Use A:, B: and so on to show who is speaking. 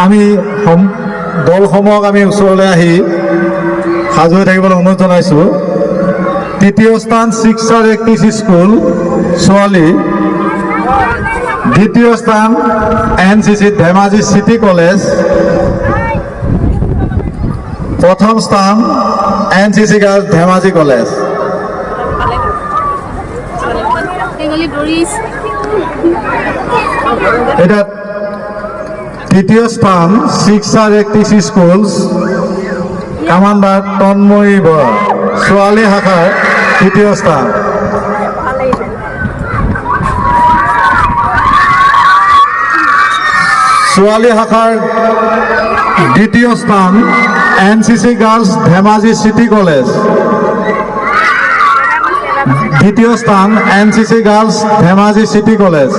A: আমি দলসমূহক আমি ওচৰলৈ আহি সাজু হৈ থাকিবলৈ অনুৰোধ জনাইছোঁ। তৃতীয় স্থান শিক্ষাৰ একত্ৰিশ স্কুল ছোৱালী, দ্বিতীয় স্থান NCC ধেমাজি চিটি কলেজ, প্ৰথম স্থান NCC গাৰ্লছ ধেমাজি কলেজ। এটা তৃতীয় স্থান শিক্ষাৰ একত্ৰিশ স্কুল কামাণ্ডাৰ তন্ময়ী বৰা ছোৱালী শাখাৰ তৃতীয় স্থান। ছোৱালী শাখাৰ দ্বিতীয় স্থান NCC girls Dhemaji city college, দ্বিতীয় স্থান NCC girls Dhemaji city college.